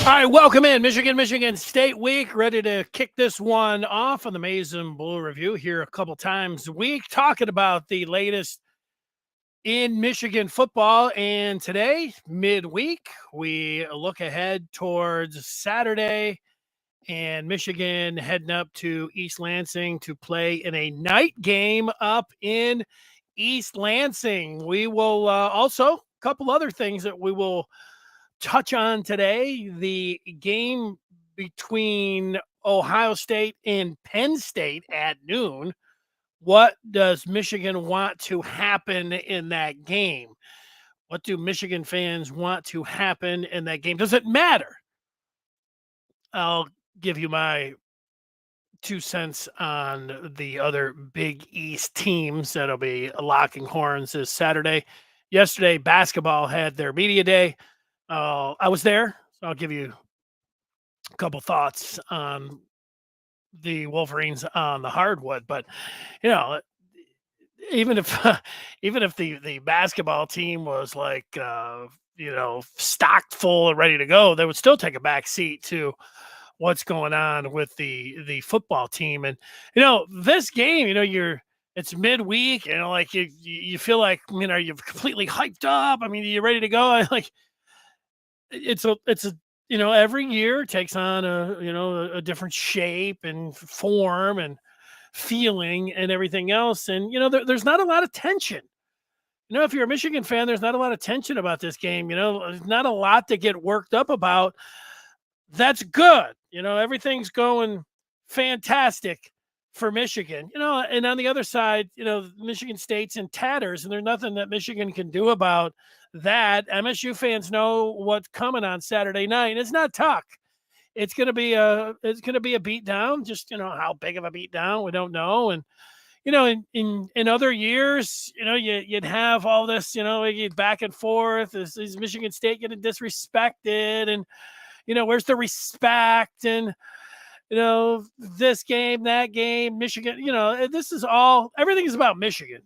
All right, welcome in Michigan State Week. Ready to kick this one off on the Maize and Blue Review here a couple times a week, talking about the latest in Michigan football. And today, midweek, we look ahead towards Saturday and Michigan heading up to East Lansing to play in a night game up in East Lansing. We will also a couple other things that we will touch on today. The game between Ohio State and Penn State at noon. What does Michigan want to happen in that game? What do Michigan fans want to happen in that game? Does it matter? I'll give you my 2 cents on the other Big East teams that'll be locking horns this Saturday. Yesterday, basketball had their media day. I was there, so I'll give you a couple thoughts on the Wolverines on the hardwood. But you know, even if even if the basketball team was like stocked full and ready to go, they would still take a back seat to what's going on with the football team. And this game, it's midweek, like you feel like you're completely hyped up. I mean, you're ready to go. Like it's a every year takes on a different shape and form and feeling and everything else. And there's not a lot of tension. If you're a Michigan fan, there's not a lot of tension about this game. There's not a lot to get worked up about. That's good. Everything's going fantastic for Michigan. And on the other side, Michigan State's in tatters, and there's nothing that Michigan can do about that. MSU fans know what's coming on Saturday night. It's not Tuck. It's gonna be a beat down. Just how big of a beat down, we don't know. And in other years, you'd have all this, back and forth. Is Michigan State getting disrespected? And where's the respect? And this game, that game, Michigan. This is everything is about Michigan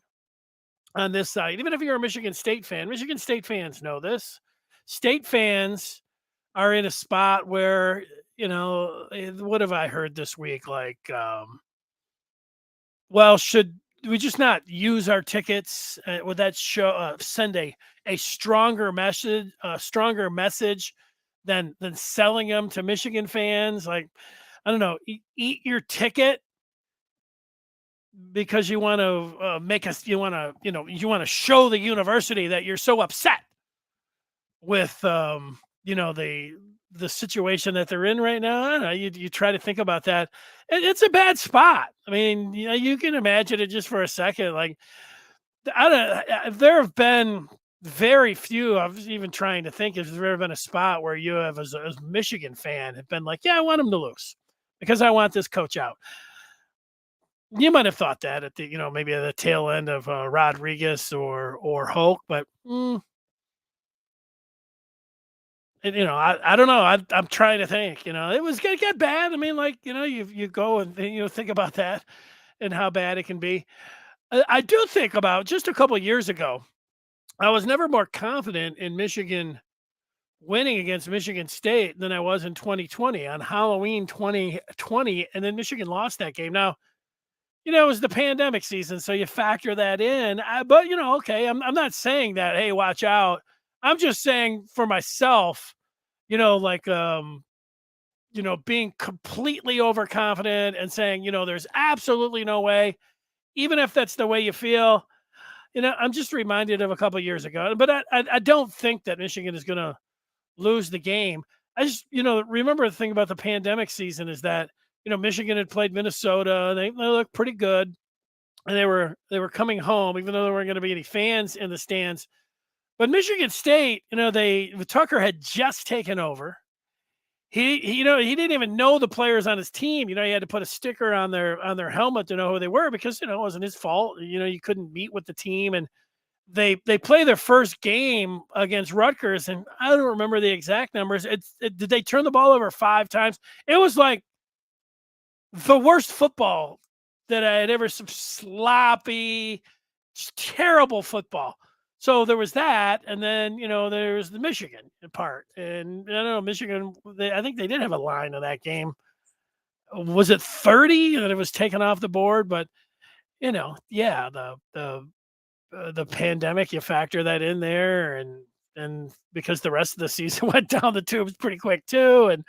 on this side. Even if you're a Michigan State fan, Michigan State fans know this. State fans are in a spot where, what have I heard this week? Like, well, should we just not use our tickets? Would that send a stronger message, than selling them to Michigan fans? Like, I don't know, eat your ticket because you want to you want to show the university that you're so upset with the situation that they're in right now. I don't know. You try to think about that. It's a bad spot. I mean, you can imagine it just for a second. Like, there have been very few. I was even trying to think if there's ever been a spot where you have, as a Michigan fan, have been like, yeah, I want him to lose because I want this coach out. You might have thought that at the, maybe at the tail end of Rodriguez or Hoke, but I don't know. I'm trying to think. It was gonna get bad. I mean, like you go and think about that and how bad it can be. I do think about just a couple of years ago. I was never more confident in Michigan winning against Michigan State than I was in 2020 on Halloween 2020, and then Michigan lost that game. Now, it was the pandemic season, so you factor that in. But okay, I'm not saying that. Hey, watch out. I'm just saying for myself, like being completely overconfident and saying, there's absolutely no way, even if that's the way you feel. I'm just reminded of a couple of years ago, but I don't think that Michigan is going to lose the game. I just, remember the thing about the pandemic season is that, Michigan had played Minnesota. They looked pretty good, and they were coming home, even though there weren't going to be any fans in the stands. But Michigan State, Tucker had just taken over. He didn't even know the players on his team. He had to put a sticker on their helmet to know who they were because it wasn't his fault. You couldn't meet with the team, and they play their first game against Rutgers, and I don't remember the exact numbers. Did they turn the ball over 5 times? It was like the worst football that I had ever. Some sloppy, terrible football. So there was that, and then there's the Michigan part, and I don't know Michigan. I think they did have a line of that game. Was it 30 that it was taken off the board? But yeah, the pandemic, you factor that in there, and because the rest of the season went down the tubes pretty quick too, and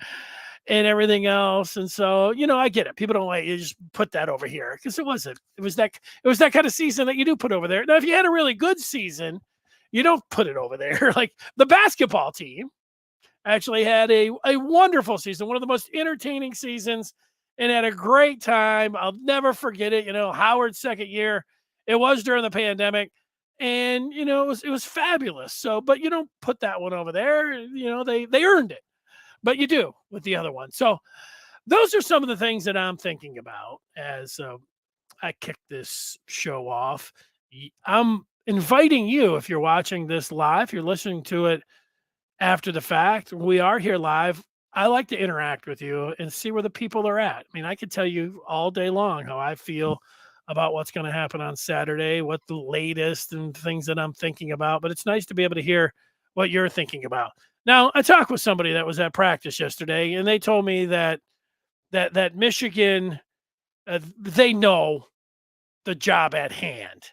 everything else, and so I get it. People don't like you just put that over here because it was that kind of season that you do put over there. Now, if you had a really good season, you don't put it over there. Like the basketball team actually had a wonderful season, one of the most entertaining seasons, and had a great time. I'll never forget it. Howard's second year, it was during the pandemic, and it was fabulous. So, but you don't put that one over there. They earned it, but you do with the other one. So, those are some of the things that I'm thinking about as I kick this show off. I'm inviting you, if you're watching this live, you're listening to it after the fact. We are here live. I like to interact with you and see where the people are at. I mean, I could tell you all day long how I feel about what's going to happen on Saturday, what the latest and things that I'm thinking about, but it's nice to be able to hear what you're thinking about. Now, I talked with somebody that was at practice yesterday, and they told me that Michigan, they know the job at hand.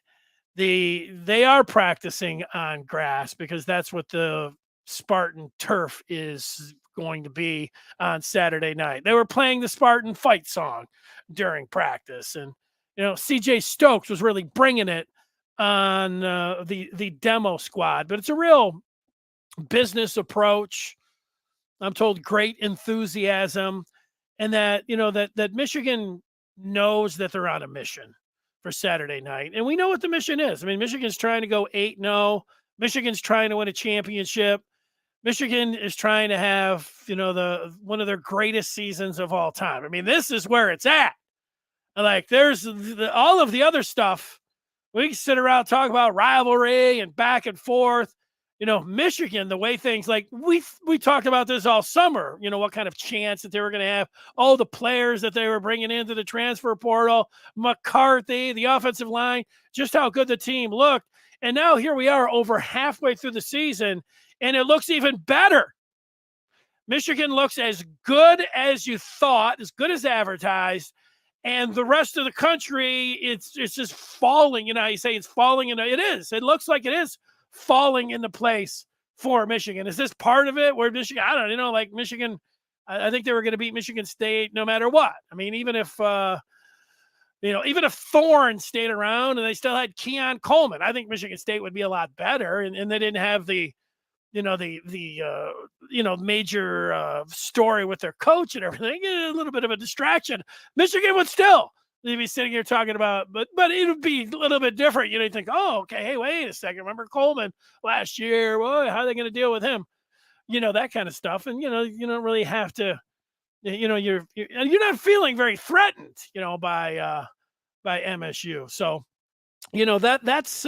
They are practicing on grass because that's what the Spartan turf is going to be on Saturday night. They were playing the Spartan fight song during practice, and CJ Stokes was really bringing it on the demo squad. But it's a real business approach. I'm told great enthusiasm, and that Michigan knows that they're on a mission for Saturday night, and we know what the mission is. I mean, Michigan's trying to go 8-0. Michigan's trying to win a championship. Michigan is trying to have the one of their greatest seasons of all time. I mean, this is where it's at. Like, there's all of the other stuff. We can sit around and talk about rivalry and back and forth. Michigan, the way things, like we talked about this all summer, what kind of chance that they were going to have, all the players that they were bringing into the transfer portal, McCarthy, the offensive line, just how good the team looked. And now here we are over halfway through the season, and it looks even better. Michigan looks as good as you thought, as good as advertised. And the rest of the country, it's just falling. You say it's falling, and it is. It looks like it is falling into place for Michigan. Is this part of it where Michigan, I don't know, like Michigan, I think they were going to beat Michigan State no matter what. I mean, even if Thorne stayed around and they still had Keon Coleman, I think Michigan State would be a lot better. And they didn't have the major story with their coach and everything, a little bit of a distraction. Michigan would still be sitting here talking about, but it would be a little bit different. You think, oh, okay, hey, wait a second. Remember Coleman last year? Well, how are they going to deal with him? That kind of stuff. And, you don't really have to, you're not feeling very threatened, by MSU. So, that's,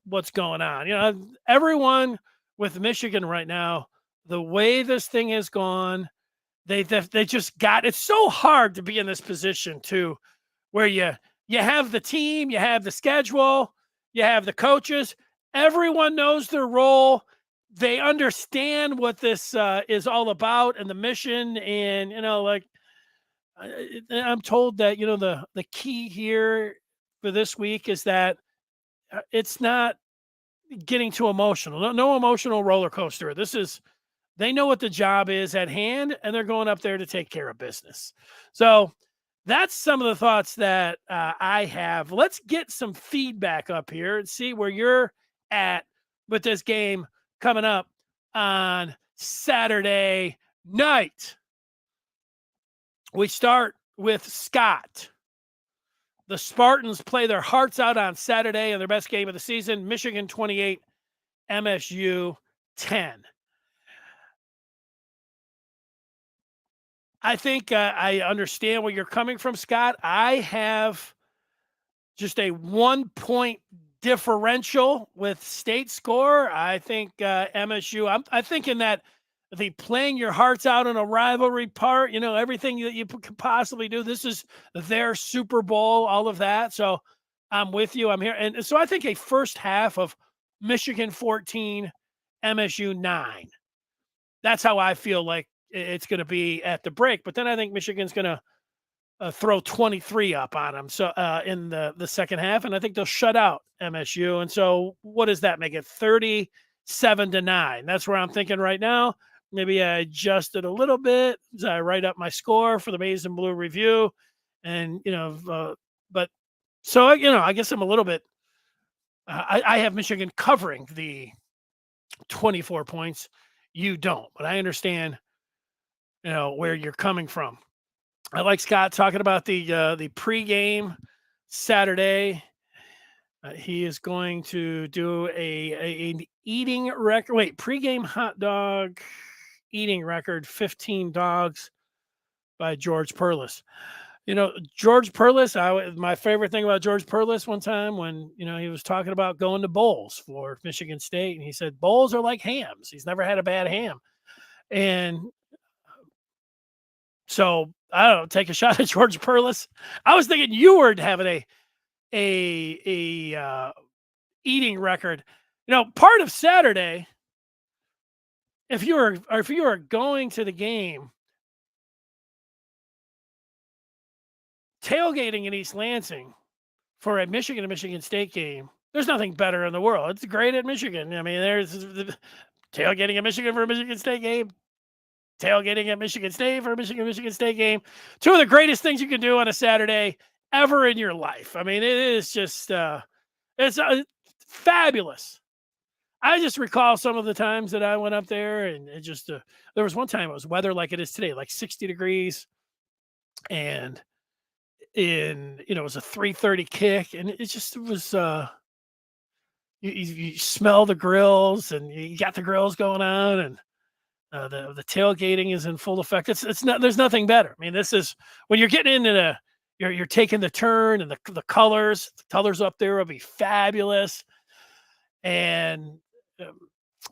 what's going on. Everyone with Michigan right now, the way this thing has gone, they just got, it's so hard to be in this position too, where you have the team, you have the schedule, you have the coaches, everyone knows their role. They understand what this is all about and the mission. And, I'm told that, the key here for this week is that it's not getting too emotional. No emotional roller coaster. They know what the job is at hand, and they're going up there to take care of business. So that's some of the thoughts that I have. Let's get some feedback up here and see where you're at with this game coming up on Saturday night. We start with Scott. The Spartans play their hearts out on Saturday in their best game of the season. Michigan 28, MSU 10. I think I understand where you're coming from, Scott. I have just a 1-point differential with state score. I think MSU, I'm thinking that the playing your hearts out in a rivalry part, everything that you could possibly do. This is their Super Bowl, all of that. So I'm with you. I'm here. And so I think a first half of Michigan 14, MSU 9. That's how I feel like it's going to be at the break. But then I think Michigan's going to throw 23 up on them. So in the second half, and I think they'll shut out MSU. And so what does that make it? 37-9. That's where I'm thinking right now. Maybe I adjust it a little bit as I write up my score for the Maize and Blue review. And, but so, I guess I'm a little bit, I have Michigan covering the 24 points. You don't, but I understand, where you're coming from. I like Scott talking about the pregame Saturday. He is going to do an eating record. Wait, pregame hot dog eating record: 15 dogs by George Perlis. George Perlis. My favorite thing about George Perlis one time when he was talking about going to bowls for Michigan State, and he said bowls are like hams. He's never had a bad ham, and so I don't know, take a shot at George Perlis. I was thinking you were having a eating record. Part of Saturday, if you were going to the game, tailgating in East Lansing for a Michigan to Michigan State game, there's nothing better in the world. It's great at Michigan. I mean, there's the tailgating at Michigan for a Michigan State game, tailgating at Michigan State for a Michigan State game. Two of the greatest things you can do on a Saturday ever in your life. I mean, it is just it's fabulous. I just recall some of the times that I went up there, and it just there was one time it was weather like it is today, like 60 degrees, and it was a 3:30 kick, and it was you smell the grills, and you got the grills going on, and the tailgating is in full effect. It's not, there's nothing better. I mean, this is when you're getting into you're taking the turn, and the colors up there will be fabulous. And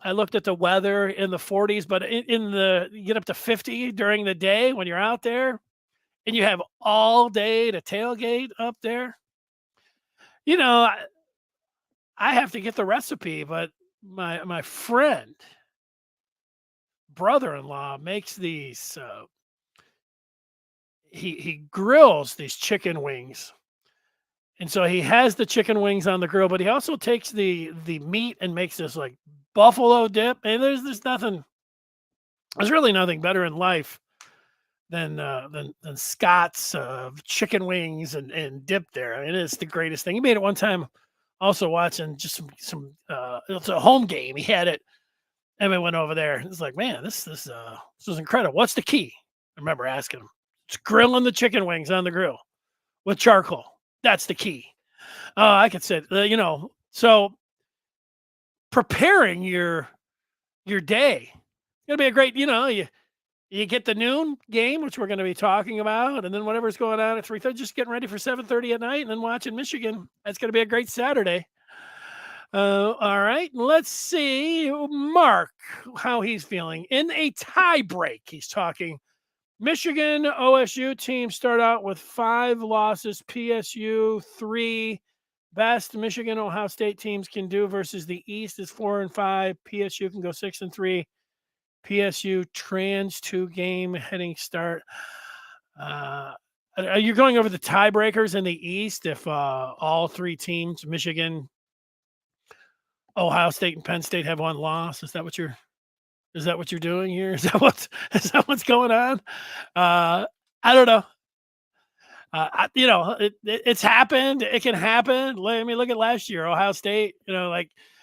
I looked at the weather in the 40s, but you get up to 50 during the day when you're out there, and you have all day to tailgate up there. I have to get the recipe, but my friend brother-in-law makes these. He grills these chicken wings, and so he has the chicken wings on the grill, but he also takes the meat and makes this like buffalo dip. And there's really nothing better in life than Scott's chicken wings and dip there. I mean, it's the greatest thing. He made it one time, also watching just some it's a home game. He had it, and we went over there. It's like, man, this was incredible. What's the key? I remember asking him. It's grilling the chicken wings on the grill with charcoal. That's the key. I could say, so preparing your day. It's gonna be a great, you get the noon game, which we're going to be talking about, and then whatever's going on at 3:30, just getting ready for 7:30 at night, and then watching Michigan. That's going to be a great Saturday. All right, let's see, Mark, how he's feeling in a tie break. He's talking Michigan OSU teams start out with 5 losses, PSU 3. Best Michigan Ohio State teams can do versus the East is 4-5. PSU can go 6-3. PSU trans 2-game heading start. Are you going over the tiebreakers in the East if all 3 teams, Michigan, Ohio State, and Penn State, have 1 loss? Is that what you're doing here? Is that what's going on? I don't know. It's happened. It can happen. I mean, look at last year, Ohio State. I know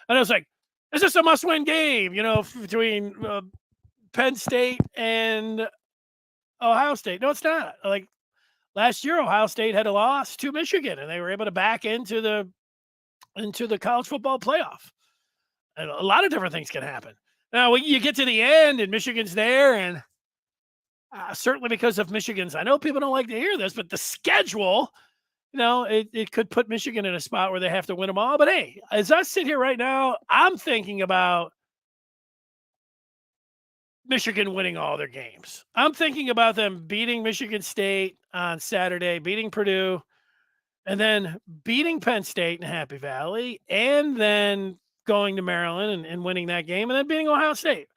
it's like, is this a must-win game? Between Penn State and Ohio State. No, it's not. Like last year, Ohio State had a loss to Michigan, and they were able to back into the college football playoff. And a lot of different things can happen. Now, when you get to the end and Michigan's there, and certainly because of Michigan's, I know people don't like to hear this, but the schedule, it could put Michigan in a spot where they have to win them all. But hey, as I sit here right now, I'm thinking about Michigan winning all their games. I'm thinking about them beating Michigan State on Saturday, beating Purdue, and then beating Penn State in Happy Valley, and then going to Maryland and winning that game, and then beating Ohio State.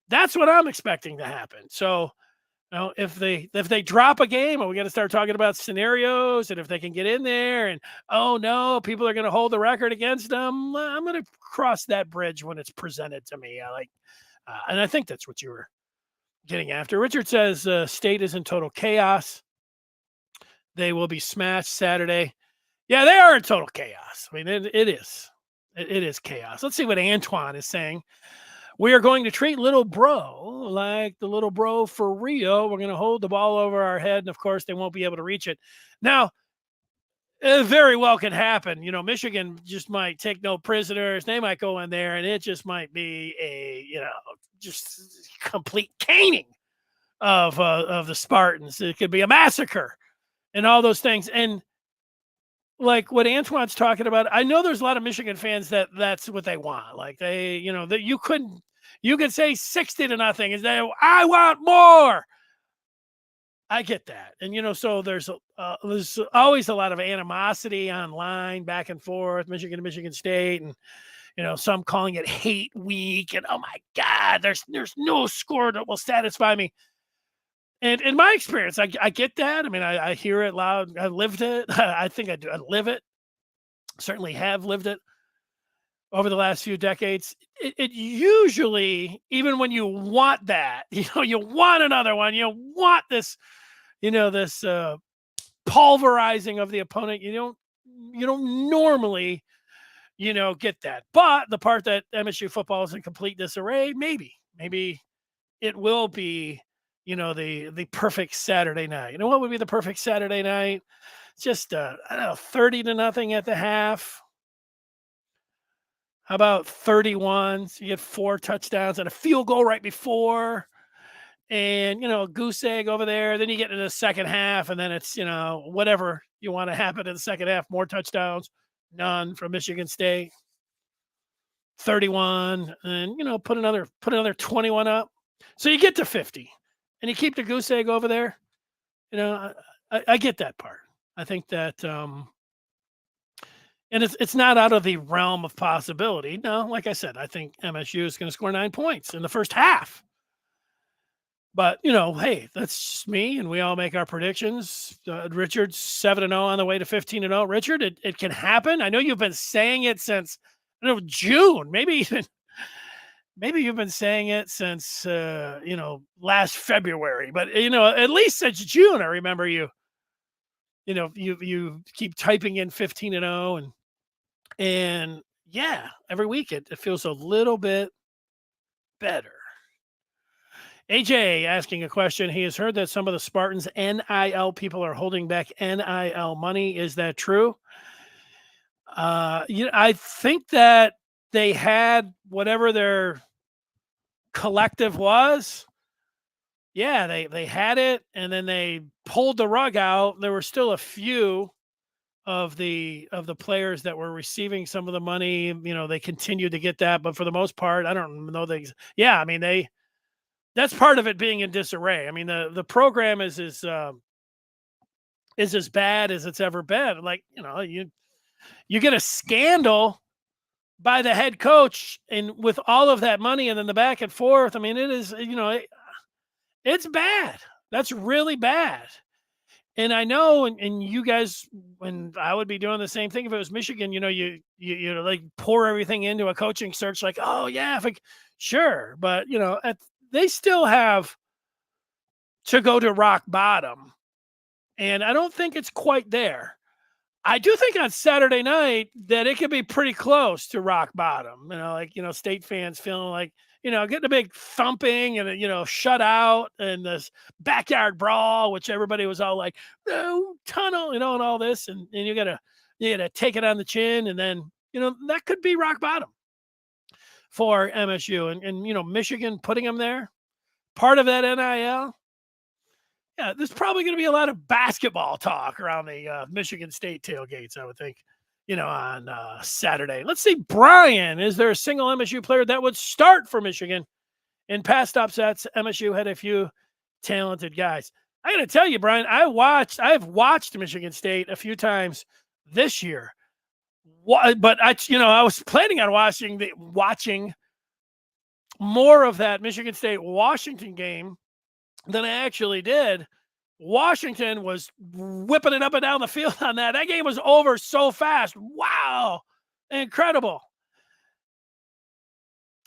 That's what I'm expecting to happen. So, if they drop a game, and we got to start talking about scenarios, and if they can get in there, and oh no, people are going to hold the record against them. I'm going to cross that bridge when it's presented to me. And I think that's what you were getting after. Richard says State is in total chaos. They will be smashed Saturday. Yeah, they are in total chaos. I mean, it is. It is chaos. Let's see what Antoine is saying. We are going to treat little bro like the little bro for Rio. We're going to hold the ball over our head, and of course, they won't be able to reach it. Now, it very well could happen. Michigan just might take no prisoners. They might go in there, and it just might be a just complete caning of the Spartans. It could be a massacre and all those things. And like what Antoine's talking about, I know there's a lot of Michigan fans that's what they want. Like that you could say 60-0 and say, I want more. I get that. And, so there's always a lot of animosity online back and forth, Michigan to Michigan State, and, some calling it hate week. And, oh my God, there's no score that will satisfy me. And in my experience, I get that. I mean, I hear it loud. I lived it. I think I do. I live it. Certainly have lived it over the last few decades. It usually, even when you want that, you want another one, you want this, this pulverizing of the opponent. You don't normally, get that. But the part that MSU football is in complete disarray, maybe it will be, the perfect Saturday night. What would be the perfect Saturday night? Just, 30-0 at the half. How about 31? So you get 4 touchdowns and a field goal right before, and, a goose egg over there. Then you get into the second half, and then it's, whatever you want to happen in the second half. More touchdowns, none from Michigan State. 31, and, put another 21 up. So you get to 50. And you keep the goose egg over there. I get that part. I think that, and it's not out of the realm of possibility. No, like I said, I think MSU is going to score 9 points in the first half. But, hey, that's just me, and we all make our predictions. Richard's 7-0 on the way to 15-0. Richard, it can happen. I know you've been saying it since June, maybe you've been saying it since, last February, but, at least since June, I remember you keep typing in 15-0 and yeah, every week it feels a little bit better. AJ asking a question. He has heard that some of the Spartans NIL people are holding back NIL money. Is that true? I think that they had whatever their collective was. Yeah, they had it, and then they pulled the rug out. There were still a few of the players that were receiving some of the money. They continued to get that, but for the most part, I don't know. I mean, that's part of it being in disarray. I mean, the program is as bad as it's ever been. Like, you get a scandal by the head coach, and with all of that money and then the back and forth, I mean, it is, it's bad. That's really bad. And I know, and you guys, when I would be doing the same thing if it was Michigan, you like pour everything into a coaching search, like, oh yeah, sure. But, they still have to go to rock bottom. And I don't think it's quite there. I do think on Saturday night that it could be pretty close to rock bottom. State fans feeling like, getting a big thumping and, shutout and this backyard brawl, which everybody was all like, no, tunnel, and all this. And you gotta take it on the chin. And then, that could be rock bottom for MSU and Michigan putting them there. Part of that NIL. Yeah, there's probably going to be a lot of basketball talk around the Michigan State tailgates, I would think, on Saturday. Let's see, Brian, is there a single MSU player that would start for Michigan? In past upsets, MSU had a few talented guys. I got to tell you, Brian, I've watched Michigan State a few times this year. But I was planning on watching more of that Michigan State Washington game than I actually did. Washington was whipping it up and down the field on that. That game was over so fast. Wow. Incredible.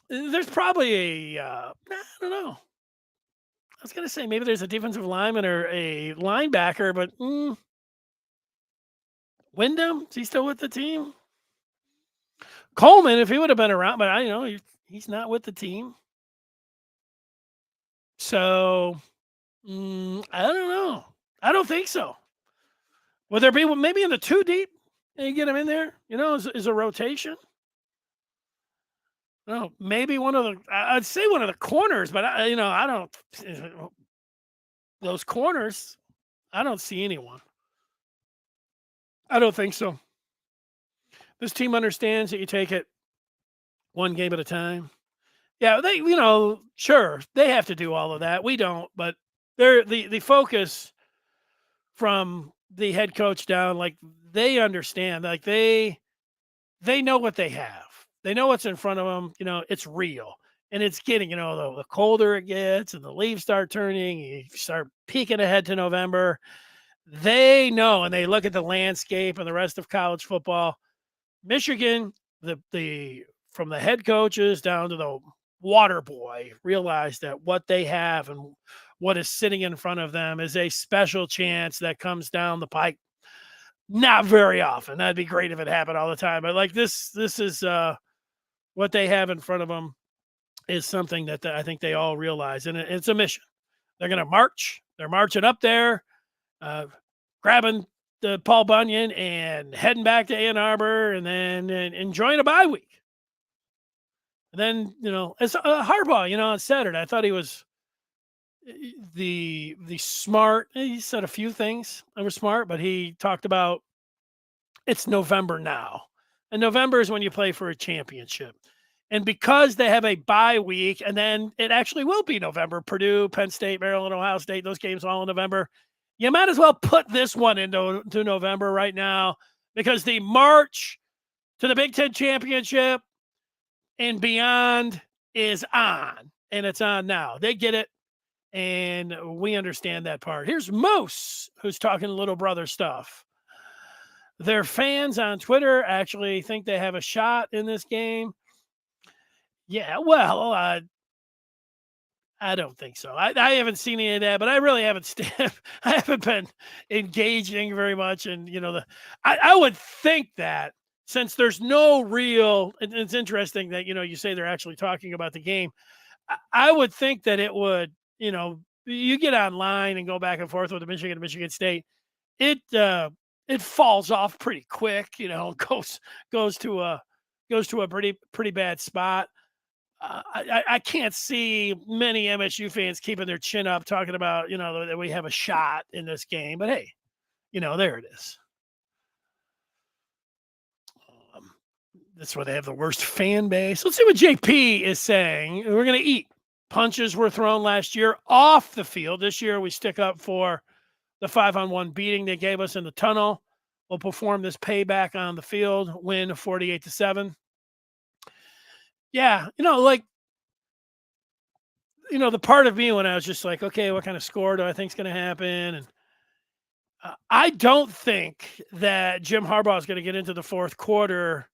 There's probably I don't know. I was going to say maybe there's a defensive lineman or a linebacker, but Wyndham, is he still with the team? Coleman, if he would have been around, but he's not with the team. So I don't know. I don't think so. Would there be maybe in the 2 deep and you get him in there? Is a rotation. No, maybe I'd say one of the corners, but I don't. Those corners, I don't see anyone. I don't think so. This team understands that you take it one game at a time. Yeah, they, sure, they have to do all of that. We don't, but they're the focus from the head coach down, like they understand, like they know what they have. They know what's in front of them. It's real, and it's getting, the colder it gets, and the leaves start turning. You start peeking ahead to November. They know, and they look at the landscape and the rest of college football. Michigan, the from the head coaches down to the water boy, realize that what they have and what is sitting in front of them is a special chance that comes down the pike. Not very often. That'd be great if it happened all the time. But like this is what they have in front of them is something that I think they all realize, and it's a mission. They're going to march. They're marching up there, grabbing the Paul Bunyan and heading back to Ann Arbor, and then enjoying a bye week. And then it's Harbaugh. On Saturday, I thought he was the smart. He said a few things that were smart, but he talked about it's November now, and November is when you play for a championship. And because they have a bye week, and then it actually will be November, Purdue, Penn State, Maryland, Ohio State, those games all in November. You might as well put this one into November right now, because the march to the Big Ten championship and beyond is on, and it's on now. They get it, and we understand that part. Here's Moose, who's talking little brother stuff. Their fans on Twitter actually think they have a shot in this game. Yeah, well, I don't think so. I haven't seen any of that, but I really haven't. I haven't been engaging very much, and I would think that since there's no real, and it's interesting that you say they're actually talking about the game. I would think that it would, you get online and go back and forth with the Michigan and Michigan State, it falls off pretty quick. Goes to a pretty bad spot. I can't see many MSU fans keeping their chin up talking about, that we have a shot in this game. But hey, there it is. That's where they have the worst fan base. Let's see what JP is saying. We're going to eat. Punches were thrown last year off the field. This year we stick up for the 5-on-1 beating they gave us in the tunnel. We'll perform this payback on the field, win 48-7. Yeah, the part of me when I was just like, okay, what kind of score do I think is going to happen? And I don't think that Jim Harbaugh is going to get into the fourth quarter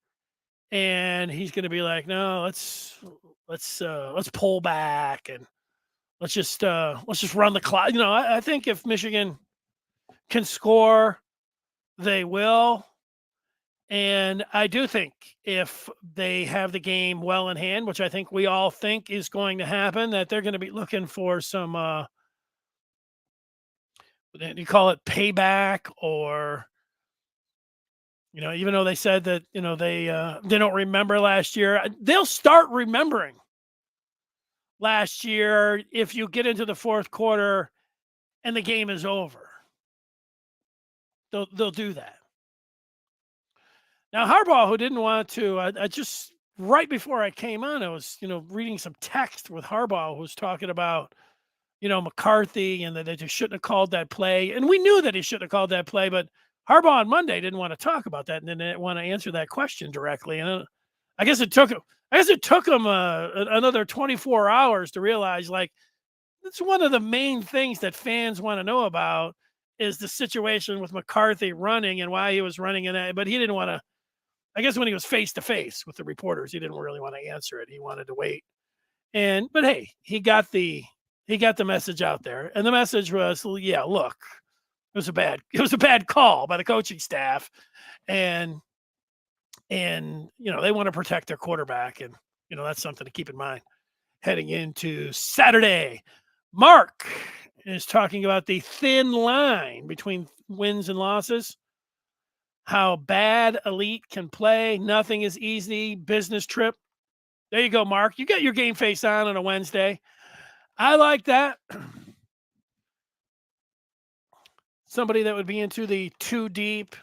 and he's going to be like, no, let's pull back and let's just run the clock. I think if Michigan can score, they will. And I do think if they have the game well in hand, which I think we all think is going to happen, that they're going to be looking for some, you call it payback, or, even though they said that, they don't remember last year, they'll start remembering last year if you get into the fourth quarter and the game is over. They'll do that. Now, Harbaugh, who didn't want to, I just, right before I came on, I was, reading some text with Harbaugh, who was talking about, McCarthy, and that they just shouldn't have called that play. And we knew that he shouldn't have called that play, but Harbaugh on Monday didn't want to talk about that and didn't want to answer that question directly. And I guess it took him. I guess it took him another 24 hours to realize, like, it's one of the main things that fans want to know about is the situation with McCarthy running and why he was running in that. But he didn't want to. I guess when he was face to face with the reporters, he didn't really want to answer it. He wanted to wait. But hey, he got the message out there, and the message was, yeah, look, it was a bad call by the coaching staff, and they want to protect their quarterback, and that's something to keep in mind heading into Saturday. Mark is talking about the thin line between wins and losses, how bad elite can play. Nothing is easy. Business trip. There you go, Mark. You got your game face on a Wednesday. I like that. Somebody that would be into the too deep.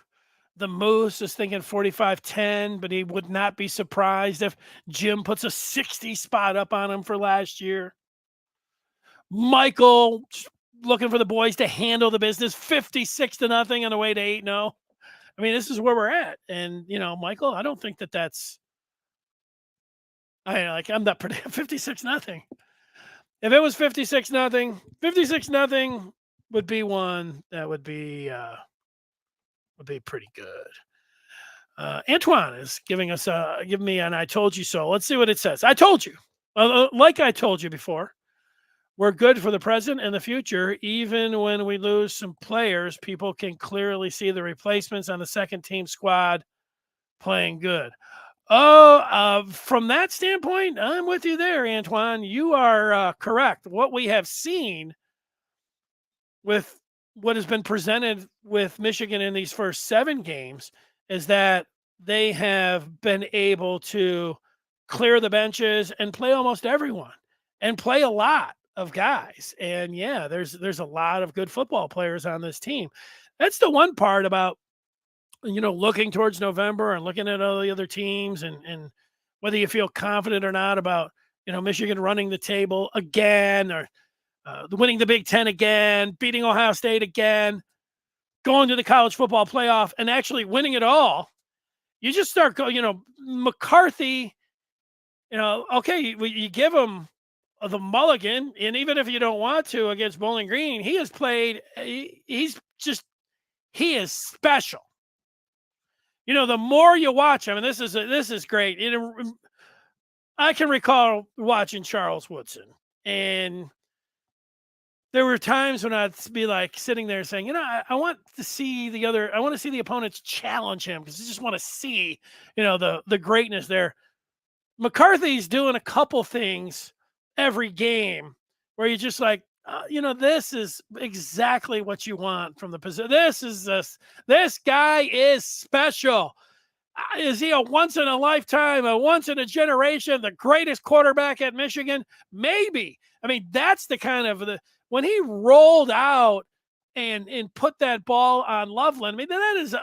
The Moose is thinking 45-10, but he would not be surprised if Jim puts a 60 spot up on him for last year. Michael looking for the boys to handle the business, 56-0 on the way to 8-0. I mean, this is where we're at. And, Michael, I don't think that's I'm not predicting 56-0. If it was 56-0, 56-0 would be one that would be pretty good. Antoine is giving me an I told you so. Let's see what it says. I told you. Like I told you before, we're good for the present and the future. Even when we lose some players, people can clearly see the replacements on the second team squad playing good. From that standpoint, I'm with you there, Antoine. You are correct. What we have seen with what has been presented with Michigan in these first 7 games is that they have been able to clear the benches and play almost everyone and play a lot of guys. And yeah, there's a lot of good football players on this team. That's the one part about, looking towards November and looking at all the other teams and whether you feel confident or not about, Michigan running the table again or winning the Big Ten again, beating Ohio State again, going to the college football playoff and actually winning it all. You just start going, McCarthy, okay, you give him the mulligan, and even if you don't want to against Bowling Green, he has played, he is special. The more you watch him, and this is great. I can recall watching Charles Woodson, and there were times when I'd be like sitting there saying, I want to see the opponents challenge him because I just want to see, the greatness there. McCarthy's doing a couple things every game where you're just like, this is exactly what you want from the position. This guy is special. Is he a once in a lifetime, a once in a generation, the greatest quarterback at Michigan? Maybe. I mean, that's the kind of when he rolled out and put that ball on Loveland. I mean, that is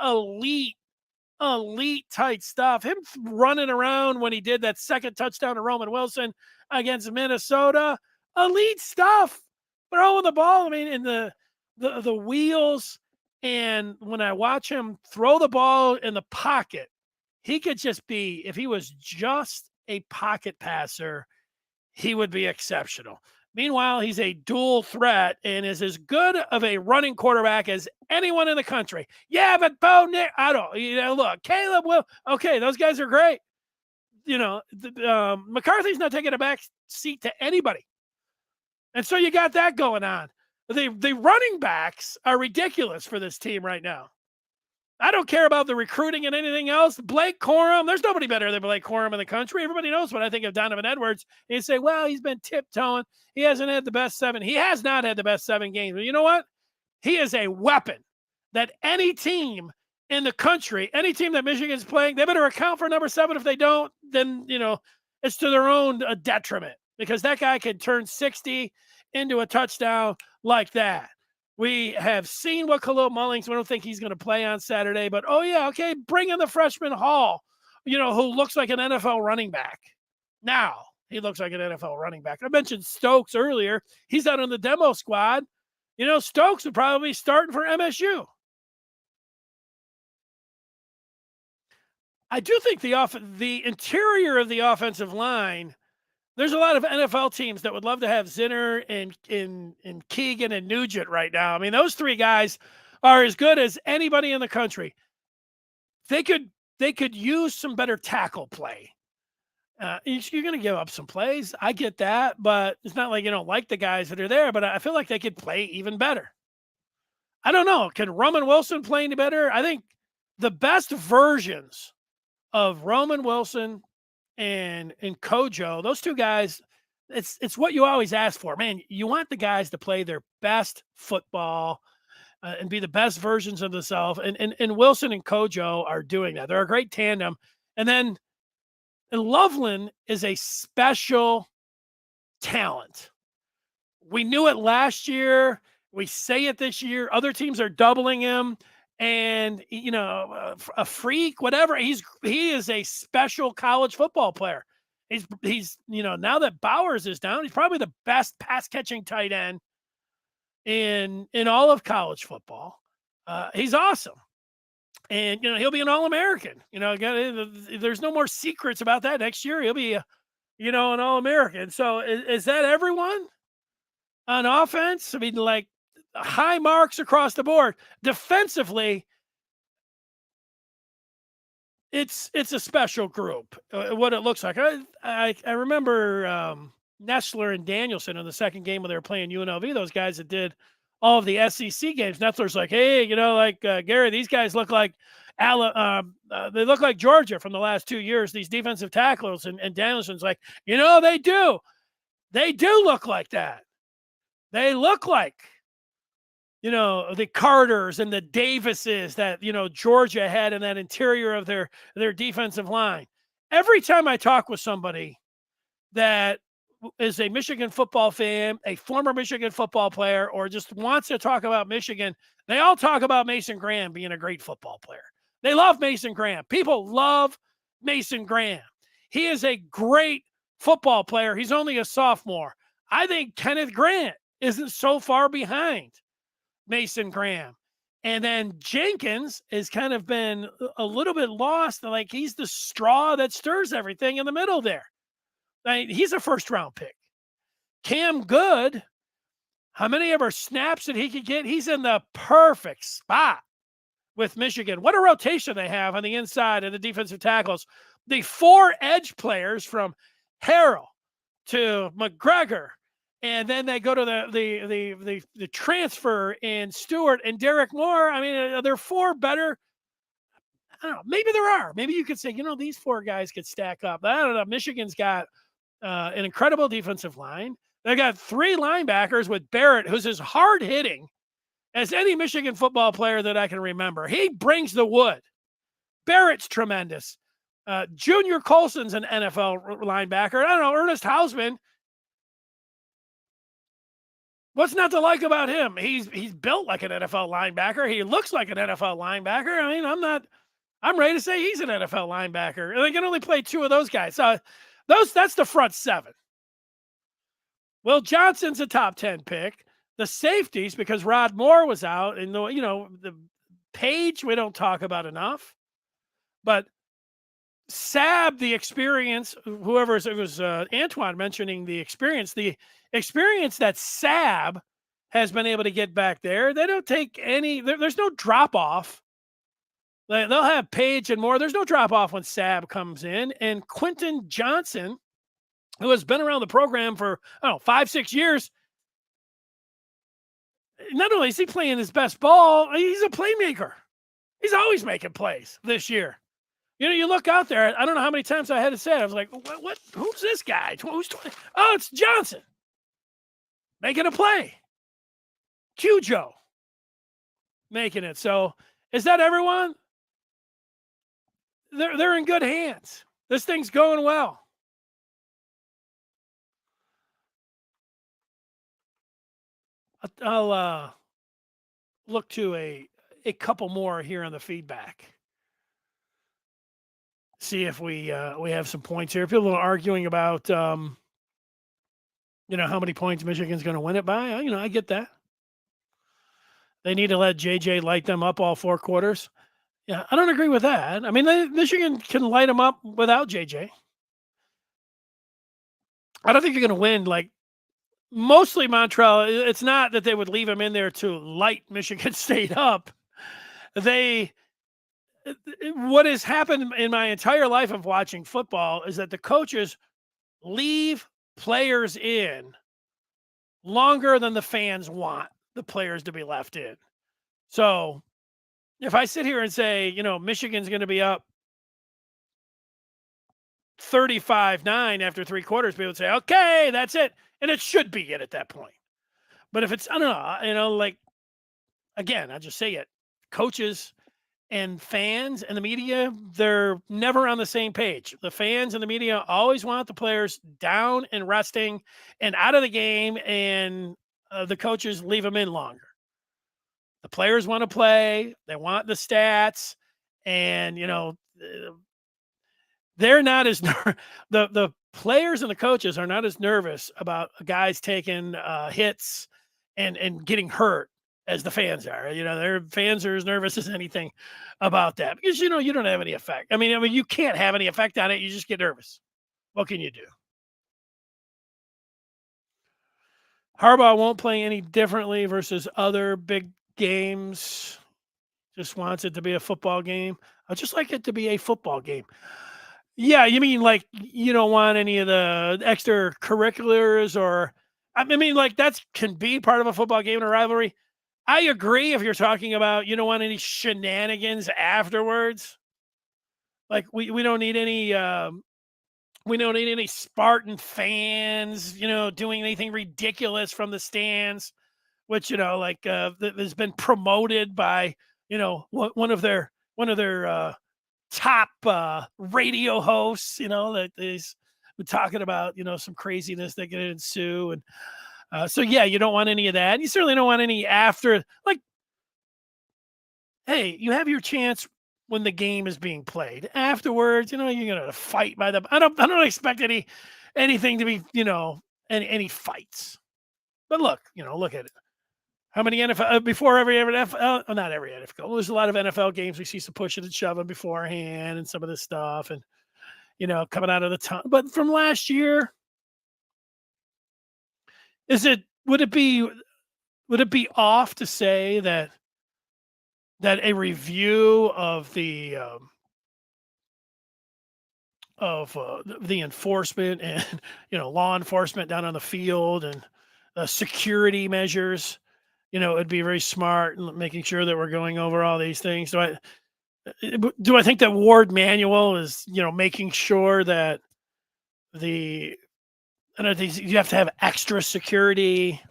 elite tight stuff. Him running around when he did that second touchdown to Roman Wilson against Minnesota, elite stuff. Throwing the ball, I mean, in the wheels. And when I watch him throw the ball in the pocket, he could just be, if he was just a pocket passer, he would be exceptional. Meanwhile, he's a dual threat and is as good of a running quarterback as anyone in the country. Yeah, but Bo Nick, I don't, look, Caleb will, okay, those guys are great. McCarthy's not taking a back seat to anybody. And so you got that going on. The running backs are ridiculous for this team right now. I don't care about the recruiting and anything else. Blake Corum, there's nobody better than Blake Corum in the country. Everybody knows what I think of Donovan Edwards. And you say, well, he's been tiptoeing. He hasn't had the best 7. He has not had the best 7 games. But you know what? He is a weapon that any team in the country, any team that Michigan's playing, they better account for number 7. If they don't, then, it's to their own detriment because that guy can turn 60 into a touchdown like that. We have seen what Khalil Mullings, we don't think he's going to play on Saturday, but okay, bring in the freshman Hall, who looks like an NFL running back. Now, he looks like an NFL running back. I mentioned Stokes earlier. He's out on the demo squad. Stokes would probably be starting for MSU. I do think the interior of the offensive line. There's a lot of NFL teams that would love to have Zinner and Keegan and Nugent right now. I mean, those three guys are as good as anybody in the country. They could use some better tackle play. You're going to give up some plays. I get that, but it's not like you don't like the guys that are there. But I feel like they could play even better. I don't know. Can Roman Wilson play any better? I think the best versions of Roman Wilson and Kojo, those two guys, it's what you always ask for, man. You want the guys to play their best football and be the best versions of themselves. And Wilson and Kojo are doing that. They're a great tandem. And Loveland is a special talent. We knew it last year. We say it this year. Other teams are doubling him. And a freak, whatever. He is a special college football player. He's now that Bowers is down, he's probably the best pass catching tight end in all of college football. He's awesome, and he'll be an All-American. There's no more secrets about that. Next year he'll be an All-American. So is that everyone on offense? I mean, like, high marks across the board. Defensively, it's a special group. What it looks like. I remember Nestler and Danielson in the second game when they were playing UNLV. Those guys that did all of the SEC games. Nestler's like, hey, Gary, these guys look like they look like Georgia from the last 2 years. These defensive tackles, and Danielson's like, they do look like that. They look like the Carters and the Davises that, Georgia had in that interior of their defensive line. Every time I talk with somebody that is a Michigan football fan, a former Michigan football player, or just wants to talk about Michigan, they all talk about Mason Graham being a great football player. They love Mason Graham. People love Mason Graham. He is a great football player. He's only a sophomore. I think Kenneth Grant isn't so far behind Mason Graham. And then Jenkins has kind of been a little bit lost. Like, he's the straw that stirs everything in the middle there. He's a first-round pick. Cam Good, how many ever snaps that he could get? He's in the perfect spot with Michigan. What a rotation they have on the inside of the defensive tackles. The four edge players from Harrell to McGregor, and then they go to the transfer in Stewart and Derek Moore. I mean, they're four better. I don't know. Maybe there are. Maybe you could say, these four guys could stack up. I don't know. Michigan's got an incredible defensive line. They got three linebackers with Barrett, who's as hard hitting as any Michigan football player that I can remember. He brings the wood. Barrett's tremendous. Junior Colson's an NFL linebacker. I don't know. Ernest Hausman. What's not to like about him? He's built like an NFL linebacker. He looks like an NFL linebacker. I mean, I'm ready to say he's an NFL linebacker. And they can only play two of those guys. So that's the front seven. Will Johnson's a top 10 pick. The safeties, because Rod Moore was out, and the Page we don't talk about enough. But Sab, the experience, it was Antoine mentioning the experience that Sab has been able to get back there. They don't take any, there's no drop off. They'll have Page and Moore. There's no drop off when Sab comes in. And Quentin Johnson, who has been around the program for, 5-6 years, not only is he playing his best ball, he's a playmaker. He's always making plays this year. You look out there, I don't know how many times I had to say it. I was like, what? Who's this guy? Who's 20? Oh, it's Johnson. Making a play. Q-Joe. Making it. So, is that everyone? They're in good hands. This thing's going well. I'll look to a couple more here on the feedback. See if we have some points here. People are arguing about how many points Michigan's going to win it by. I get that. They need to let JJ light them up all 4 quarters. Yeah, I don't agree with that. I mean, Michigan can light them up without JJ. I don't think you're going to win like mostly Montreal. It's not that they would leave him in there to light Michigan State up. They what has happened in my entire life of watching football is that the coaches leave players in longer than the fans want the players to be left in. So if I sit here and say, Michigan's going to be up 35-9 after three quarters, people would say, okay, that's it. And it should be it at that point. But if it's, I don't know, like, again, I just say it. Coaches and fans and the media, they're never on the same page. The fans and the media always want the players down and resting and out of the game, and the coaches leave them in longer. The players want to play, they want the stats, and they're not as the players and the coaches are not as nervous about guys taking hits and getting hurt as the fans are. Their fans are as nervous as anything about that because you don't have any effect. I mean, you can't have any effect on it. You just get nervous. What can you do? Harbaugh won't play any differently versus other big games. Just wants it to be a football game. I just like it to be a football game. Yeah, you mean like you don't want any of the extracurriculars or I mean like that's can be part of a football game and a rivalry. I agree if you're talking about you don't want any shenanigans afterwards. Like we don't need any we don't need any Spartan fans, doing anything ridiculous from the stands, which like has been promoted by one of their top radio hosts, that is talking about some craziness that could ensue, and so yeah, you don't want any of that. You certainly don't want any after. Like, hey, you have your chance when the game is being played. Afterwards, you're gonna fight by the. I don't expect anything to be any fights. But look at it. How many NFL before every NFL? Not every NFL. There's a lot of NFL games we see some pushing and shoving beforehand, and some of this stuff, and coming out of the time. But from last year, is it would it be off to say that a review of the enforcement and law enforcement down on the field and security measures, it'd be very smart and making sure that we're going over all these things. Do I think that Ward Manual is making sure that the I don't know, you have to have extra security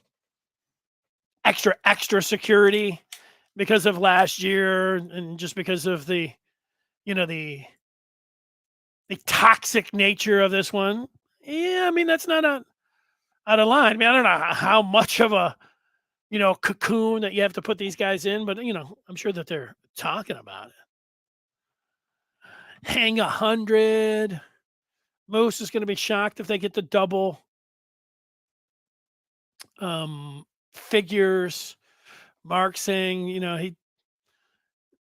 because of last year and just because of the you know the toxic nature of this one. Yeah, I mean that's not out of line. I mean, I don't know how much of a cocoon that you have to put these guys in, but I'm sure that they're talking about it. Hang 100. Moose is going to be shocked if they get the double figures. Mark saying, he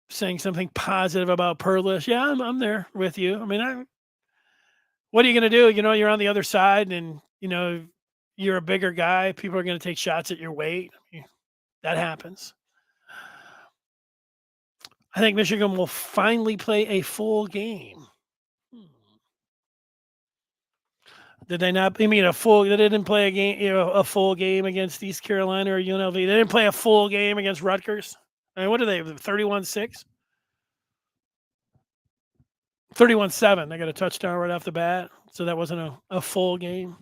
saying something positive about Perlish. Yeah, I'm there with you. I mean, what are you going to do? You're on the other side, and you're a bigger guy. People are going to take shots at your weight. I mean, that happens. I think Michigan will finally play a full game. Hmm. Did they not? I mean, a full. They didn't play a game, a full game against East Carolina or UNLV. They didn't play a full game against Rutgers. I mean, what are they? 31-6, 31-7. They got a touchdown right off the bat, so that wasn't a full game.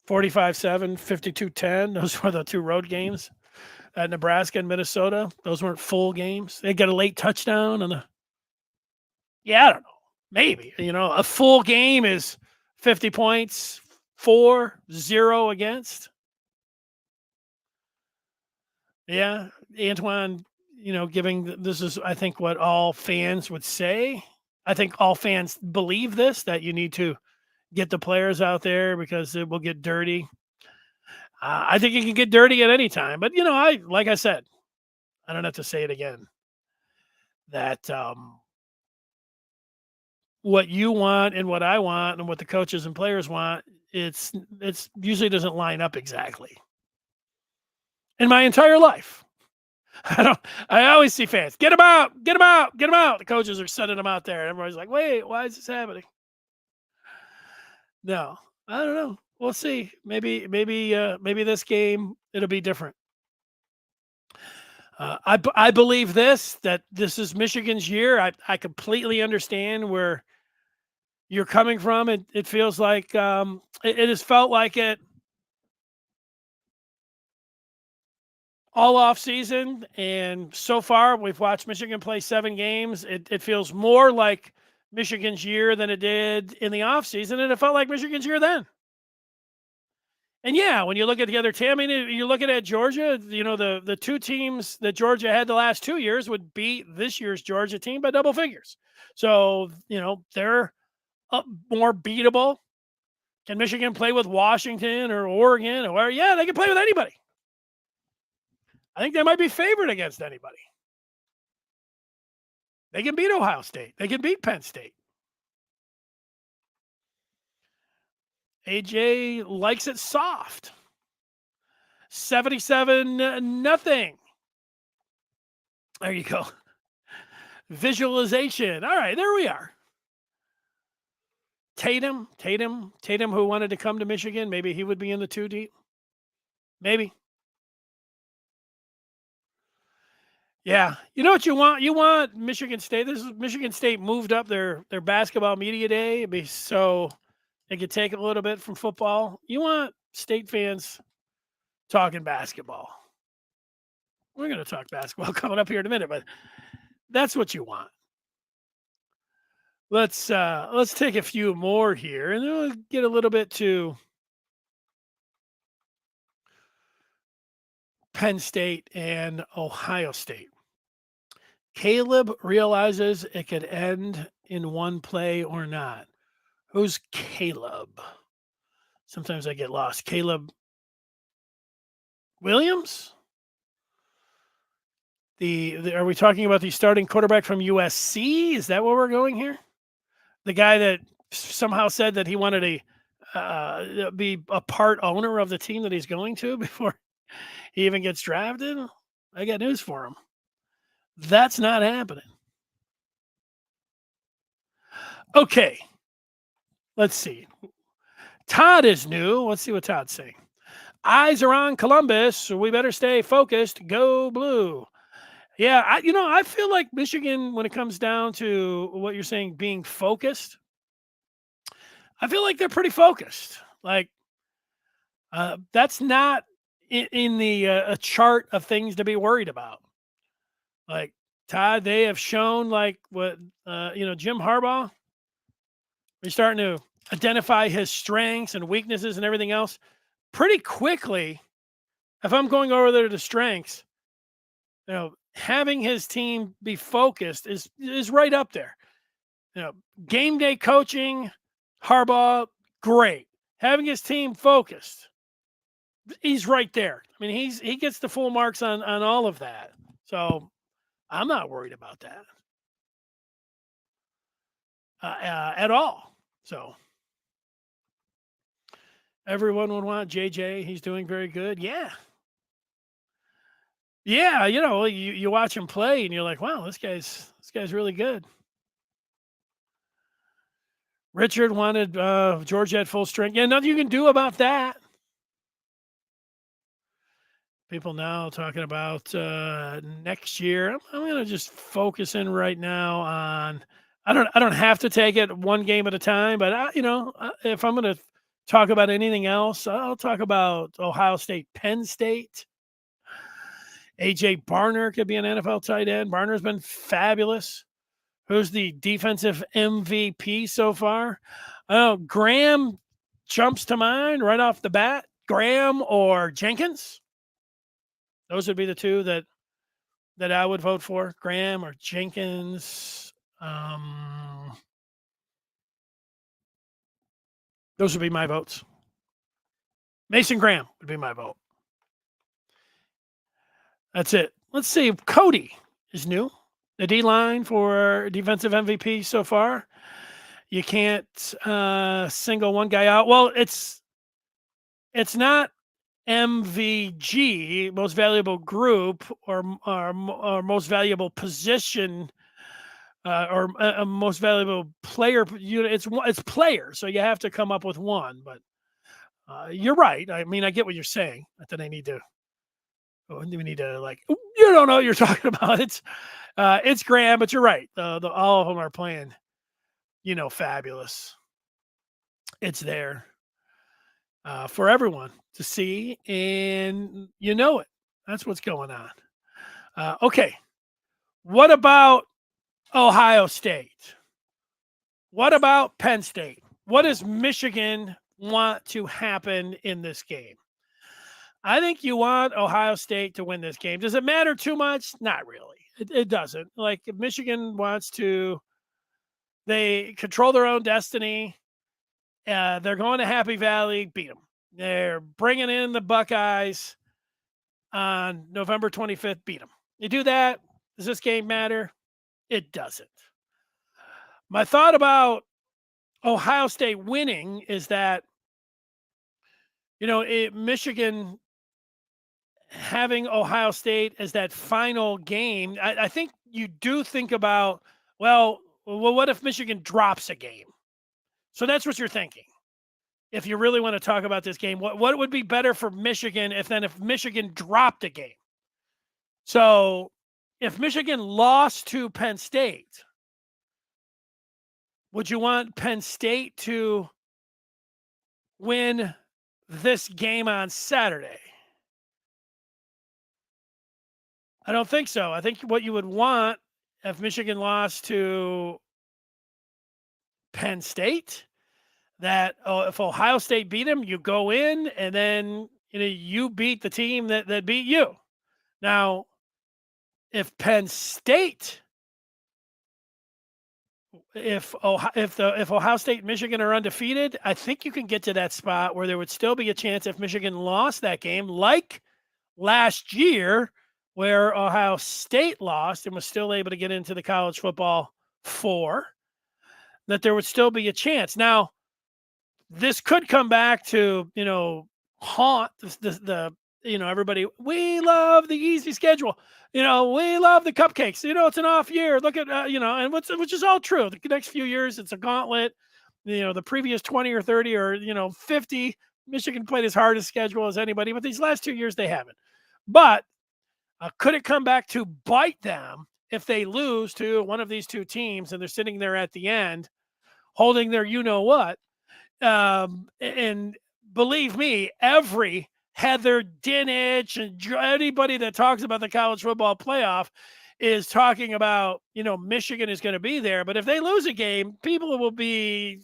45-7, 52-10. Those were the two road games at Nebraska and Minnesota. Those weren't full games. They got a late touchdown on the. Yeah, I don't know. Maybe a full game is 50 points, 4-0 against. Yeah, Antoine. Giving this is I think what all fans would say. I think all fans believe this that you need to get the players out there because it will get dirty. I think it can get dirty at any time, but like I said, I don't have to say it again. that what you want and what I want and what the coaches and players want, it's usually doesn't line up exactly. In my entire life, I don't. I always see fans get them out, get them out, get them out. The coaches are sending them out there, and everybody's like, "Wait, why is this happening?" No, I don't know. We'll see. Maybe this game it'll be different. I believe that this is Michigan's year. I completely understand where you're coming from. It feels like it has felt like it all off season, and so far we've watched Michigan play 7 games. It feels more like Michigan's year than it did in the off season, and it felt like Michigan's year then. And yeah, when you look at the other team, I mean, you're looking at Georgia. You know, the two teams that Georgia had the last 2 years would beat this year's Georgia team by double figures. So they're more beatable. Can Michigan play with Washington or Oregon or where? Yeah, they can play with anybody. I think they might be favored against anybody. They can beat Ohio State. They can beat Penn State. AJ likes it soft. 77-0. There you go. Visualization. All right, there we are. Tatum, who wanted to come to Michigan. Maybe he would be in the 2 deep. Maybe. Yeah. You know what you want? You want Michigan State. This is Michigan State moved up their basketball media day so they could take a little bit from football. You want State fans talking basketball. We're going to talk basketball coming up here in a minute, but that's what you want. Let's take a few more here, and then we'll get a little bit to Penn State and Ohio State. Caleb realizes it could end in one play or not. Who's Caleb? Sometimes I get lost. Caleb Williams? Are we talking about the starting quarterback from USC? Is that where we're going here? The guy that somehow said that he wanted to be a part owner of the team that he's going to before he even gets drafted? I got news for him. That's not happening. Okay. Let's see. Todd is new. Let's see what Todd's saying. Eyes are on Columbus, so we better stay focused. Go blue. Yeah, I feel like Michigan, when it comes down to what you're saying, being focused, I feel like they're pretty focused. Like, that's not in the a chart of things to be worried about. Like, Todd, they have shown like what Jim Harbaugh. We're starting to identify his strengths and weaknesses and everything else pretty quickly. If I'm going over there to strengths, having his team be focused is right up there. Game day coaching, Harbaugh, great. Having his team focused, he's right there. I mean, he gets the full marks on all of that. So I'm not worried about that at all. So everyone would want JJ. He's doing very good. Yeah. Yeah, you watch him play and you're like, wow, this guy's really good. Richard wanted Georgia at full strength. Yeah, nothing you can do about that. People now talking about next year. I'm going to just focus in right now on. I don't have to take it one game at a time, but if I'm going to talk about anything else, I'll talk about Ohio State, Penn State. AJ Barner could be an NFL tight end. Barner's been fabulous. Who's the defensive MVP so far? Graham jumps to mind right off the bat. Graham or Jenkins? Those would be the two that I would vote for. Graham or Jenkins. Those would be my votes. Mason Graham would be my vote. That's it. Let's see. Cody is new. the D line for defensive MVP so far. You can't single one guy out. Well, it's not MVG, most valuable group, or most valuable position, or most valuable player unit. It's player, so you have to come up with one. But you're right. I mean, I get what you're saying. That they need to. We need to like. You don't know what you're talking about. It's grand, but you're right. All of them are playing. Fabulous. It's there for everyone to see, and it. That's what's going on. Okay. What about Ohio State? What about Penn State? What does Michigan want to happen in this game? I think you want Ohio State to win this game. Does it matter too much? Not really. It doesn't. Like, if Michigan wants to, they control their own destiny. They're going to Happy Valley, beat them. They're bringing in the Buckeyes on November 25th, beat them. You do that, does this game matter? It doesn't. My thought about Ohio State winning is that, Michigan having Ohio State as that final game, I think you do think about, well, what if Michigan drops a game? So that's what you're thinking. If you really want to talk about this game, what would be better for Michigan if Michigan dropped a game? So if Michigan lost to Penn State, would you want Penn State to win this game on Saturday? I don't think so. I think what you would want if Michigan lost to Penn State, that if Ohio State beat them, you go in and then you beat the team that beat you. Now, if Penn State, if Ohio State and Michigan are undefeated, I think you can get to that spot where there would still be a chance if Michigan lost that game, like last year, where Ohio State lost and was still able to get into the college football 4, that there would still be a chance. Now, this could come back to, haunt the everybody. We love the easy schedule. We love the cupcakes. It's an off year. Look at, and which is all true. The next few years, it's a gauntlet. The previous 20 or 30 or, 50, Michigan played as hard a schedule as anybody, but these last 2 years, they haven't. But could it come back to bite them if they lose to one of these two teams and they're sitting there at the end holding their you-know-what? And believe me, every Heather Dinich and anybody that talks about the college football playoff is talking about, Michigan is going to be there. But if they lose a game, people will be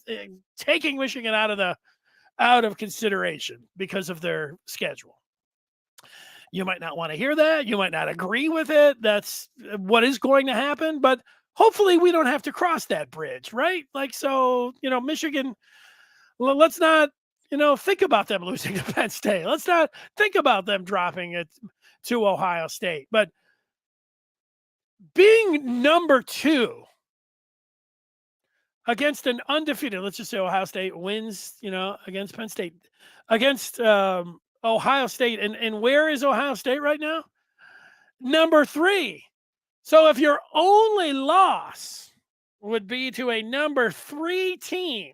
taking Michigan out of consideration because of their schedule. You might not want to hear that. You might not agree with it. That's what is going to happen. But hopefully we don't have to cross that bridge, right? Like, so, Michigan, let's not, think about them losing to Penn State. Let's not think about them dropping it to Ohio State. But being number 2 against an undefeated, let's just say Ohio State wins, against Penn State, against Ohio State. And where is Ohio State right now? Number 3. So if your only loss would be to a number 3 team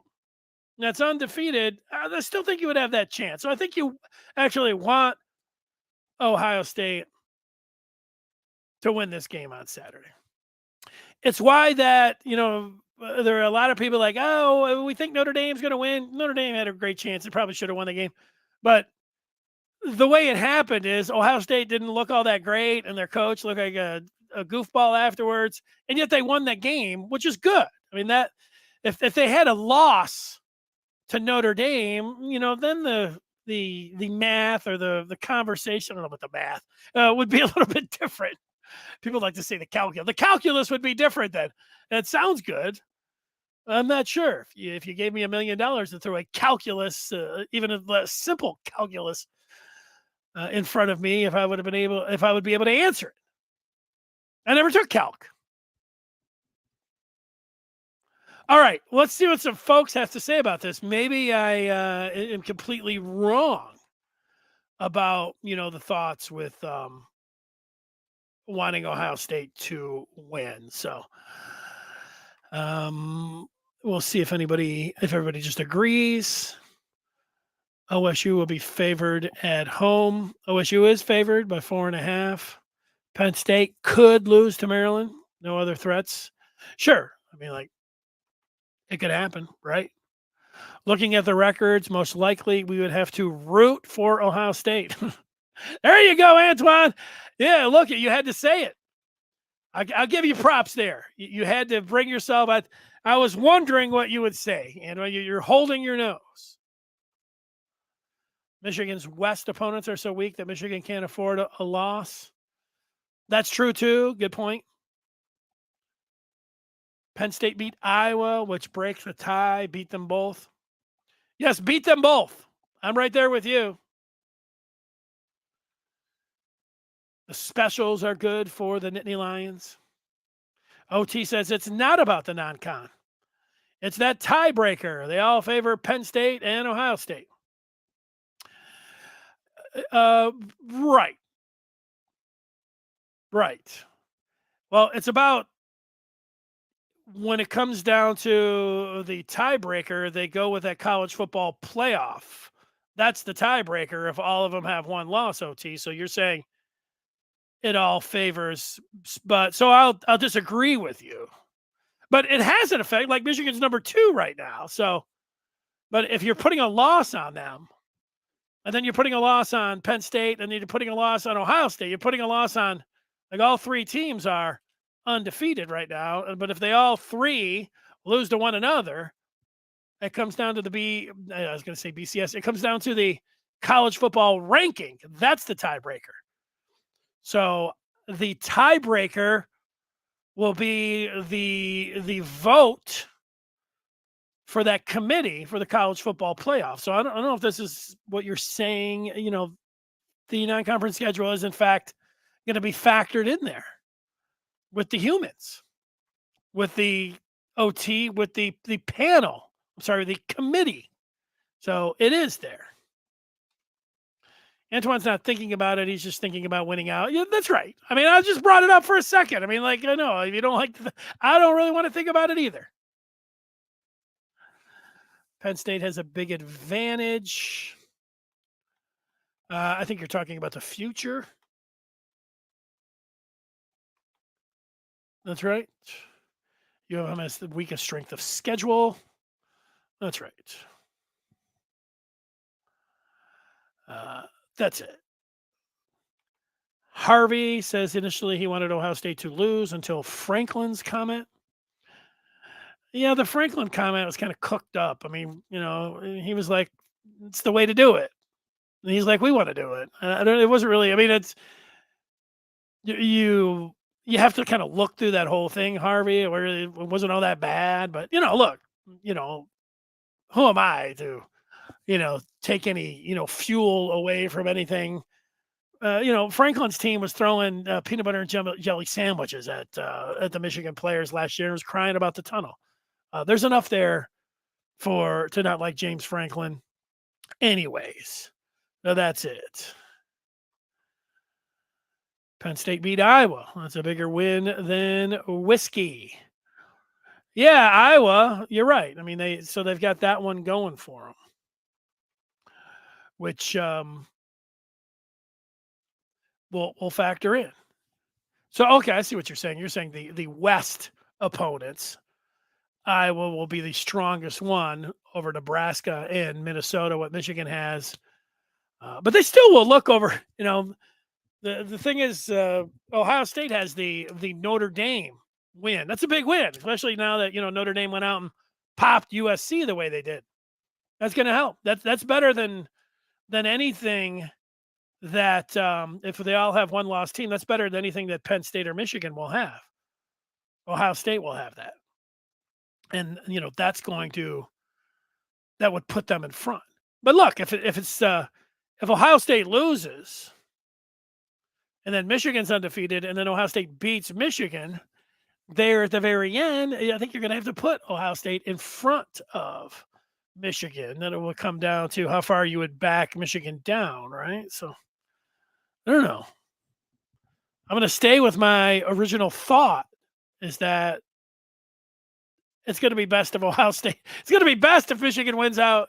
that's undefeated, I still think you would have that chance. So I think you actually want Ohio State to win this game on Saturday. It's why that, there are a lot of people like, oh, we think Notre Dame's going to win. Notre Dame had a great chance. They probably should have won the game. But the way it happened is Ohio State didn't look all that great, and their coach looked like a goofball afterwards, and yet they won that game, which is good. I mean, that if they had a loss to Notre Dame, then the math or the conversation, I don't know about the math, would be a little bit different. People like to say the calculus. The calculus would be different then. That sounds good. I'm not sure if you gave me $1 million to throw a calculus, even a simple calculus, in front of me, if I would be able to answer it. I never took calc. All right, let's see what some folks have to say about this. Maybe I am completely wrong about the thoughts with wanting Ohio State to win. So um, we'll see if everybody just agrees. OSU will be favored at home. OSU is favored by 4.5. Penn State could lose to Maryland. No other threats. Sure. I mean, like, it could happen, right? Looking at the records, most likely we would have to root for Ohio State. There you go, Antoine. Yeah, look, you had to say it. I'll give you props there. You had to bring yourself out. I was wondering what you would say, and you're holding your nose. Michigan's West opponents are so weak that Michigan can't afford a loss. That's true, too. Good point. Penn State beat Iowa, which breaks the tie, beat them both. Yes, beat them both. I'm right there with you. The specials are good for the Nittany Lions. OT says it's not about the non-con. It's that tiebreaker. They all favor Penn State and Ohio State. Right. Right. Well, it's about when it comes down to the tiebreaker, they go with that college football playoff. That's the tiebreaker if all of them have one loss, OT. So you're saying it all favors, but so I'll disagree with you. But it has an effect. Like Michigan's number 2 right now. So, but if you're putting a loss on them, and then you're putting a loss on Penn State, and you're putting a loss on Ohio State, you're putting a loss on, like, all 3 teams are undefeated right now. But if they all 3 lose to one another, it comes down to I was going to say BCS. It comes down to the college football ranking. That's the tiebreaker. So the tiebreaker will be the vote for that committee for the college football playoff. So I don't know if this is what you're saying. The non-conference schedule is in fact going to be factored in there with the humans, with the OT, with the panel. I'm sorry, the committee. So it is there. Antoine's not thinking about it. He's just thinking about winning out. Yeah, that's right. I mean, I just brought it up for a second. I mean, like, I know if you don't like, I don't really want to think about it either. Penn State has a big advantage. I think you're talking about the future. That's right. You have them as the weakest strength of schedule. That's right. That's it. Harvey says initially he wanted Ohio State to lose until Franklin's comment. Yeah, the Franklin comment was kind of cooked up. I mean, he was like, it's the way to do it. And he's like, we want to do it. It wasn't really, I mean, it's, you have to kind of look through that whole thing, Harvey, where it wasn't all that bad. But, look, who am I to, take any, fuel away from anything? Franklin's team was throwing peanut butter and jelly sandwiches at the Michigan players last year and was crying about the tunnel. There's enough there to not like James Franklin. Anyways, so that's it. Penn State beat Iowa. That's a bigger win than whiskey. Yeah, Iowa, you're right. I mean, they've got that one going for them, which will factor in. So, okay, I see what you're saying. You're saying the West opponents, Iowa will be the strongest one over Nebraska and Minnesota, what Michigan has. But they still will look over, the thing is, Ohio State has the Notre Dame win. That's a big win, especially now that, Notre Dame went out and popped USC the way they did. That's going to help. That's better than anything that if they all have one loss team, that's better than anything that Penn State or Michigan will have. Ohio State will have that. And, that would put them in front. But look, if Ohio State loses and then Michigan's undefeated and then Ohio State beats Michigan, there at the very end, I think you're going to have to put Ohio State in front of Michigan. Then it will come down to how far you would back Michigan down, right? So I don't know. I'm going to stay with my original thought is that it's going to be best of Ohio State. It's going to be best if Michigan wins out.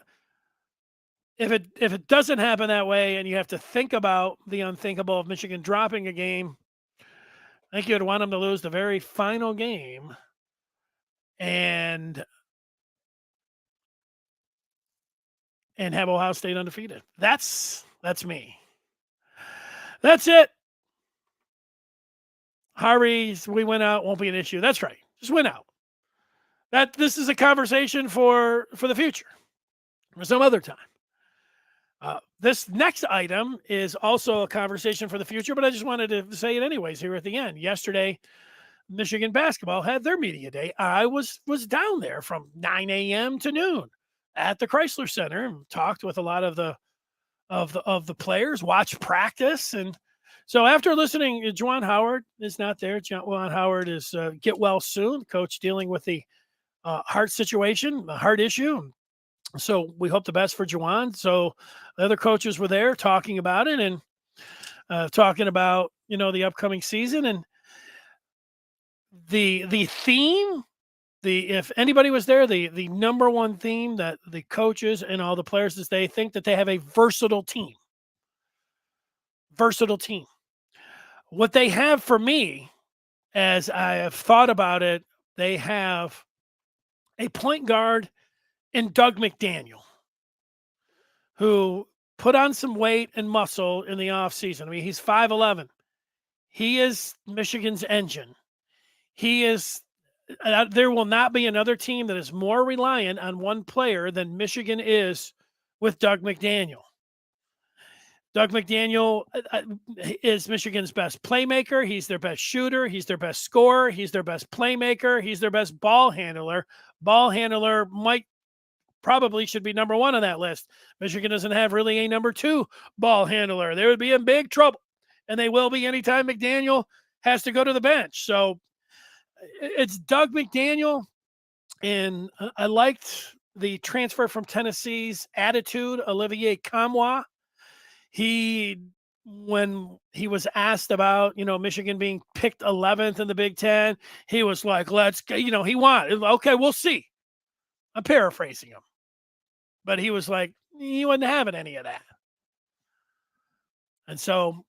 If it doesn't happen that way and you have to think about the unthinkable of Michigan dropping a game, I think you'd want them to lose the very final game and have Ohio State undefeated. That's me. That's it. Harvey's we win out won't be an issue. That's right. Just win out. This is a conversation for the future, for some other time. This next item is also a conversation for the future, but I just wanted to say it anyways here at the end. Yesterday, Michigan basketball had their media day. I was down there from 9 a.m. to noon at the Chrysler Center and talked with a lot of the players, watched practice. And so after listening, Juwan Howard is not there. Juwan Howard is get well soon. Coach dealing with the heart situation, the heart issue. So we hope the best for Juwan. So the other coaches were there talking about it and talking about, the upcoming season and the theme. If anybody was there, the number one theme that the coaches and all the players is they think that they have a versatile team. Versatile team. What they have for me, as I have thought about it, they have a point guard in Doug McDaniel, who put on some weight and muscle in the offseason. I mean, he's 5'11". He is Michigan's engine. He is there will not be another team that is more reliant on one player than Michigan is with Doug McDaniel. Doug McDaniel is Michigan's best playmaker. He's their best shooter. He's their best scorer. He's their best playmaker. He's their best ball handler. Ball handler probably should be number one on that list. Michigan doesn't have really a number two ball handler. They would be in big trouble, and they will be anytime McDaniel has to go to the bench. So it's Doug McDaniel, and I liked the transfer from Tennessee's attitude, Olivier Kamwa. When he was asked about, Michigan being picked 11th in the Big Ten, he was like, let's go, he wanted, okay, we'll see. I'm paraphrasing him. But he was like, he wasn't having any of that. And so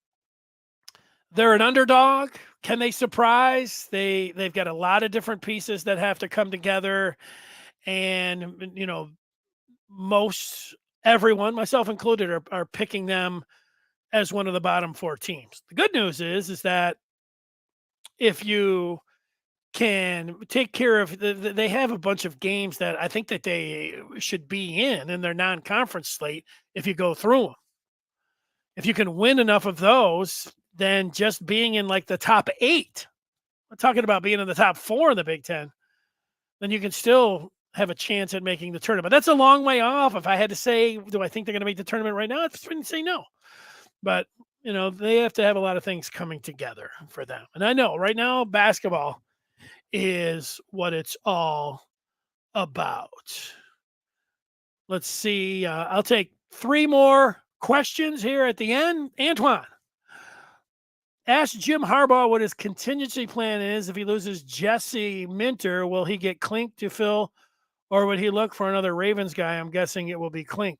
they're an underdog. Can they surprise? They've got a lot of different pieces that have to come together. And, everyone, myself included, are picking them as one of the bottom four teams. The good news is that if you can take care of, they have a bunch of games that I think that they should be in their non-conference slate if you go through them. If you can win enough of those, then just being in like the top 8, I'm talking about being in the top 4 in the Big Ten, then you can still have a chance at making the tournament. That's a long way off. If I had to say, do I think they're going to make the tournament right now? I'd say no. But, they have to have a lot of things coming together for them. And I know right now basketball is what it's all about. Let's see. I'll take 3 more questions here at the end. Antoine, ask Jim Harbaugh what his contingency plan is if he loses Jesse Minter. Will he get Klink to fill, or would he look for another Ravens guy? I'm guessing it will be Klink.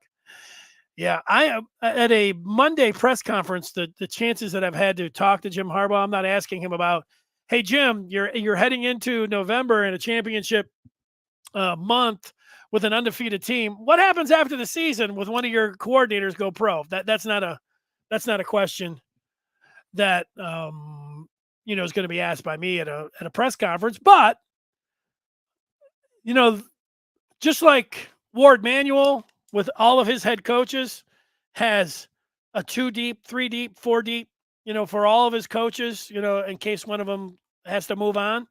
Yeah, I at a Monday press conference, the chances that I've had to talk to Jim Harbaugh, I'm not asking him about, hey Jim, you're heading into November in a championship month with an undefeated team. What happens after the season with one of your coordinators go pro? That's not a question that is going to be asked by me at a press conference. But just like Ward Manuel with all of his head coaches has a 2 deep, 3 deep, 4 deep, for all of his coaches, in case one of them has to move on.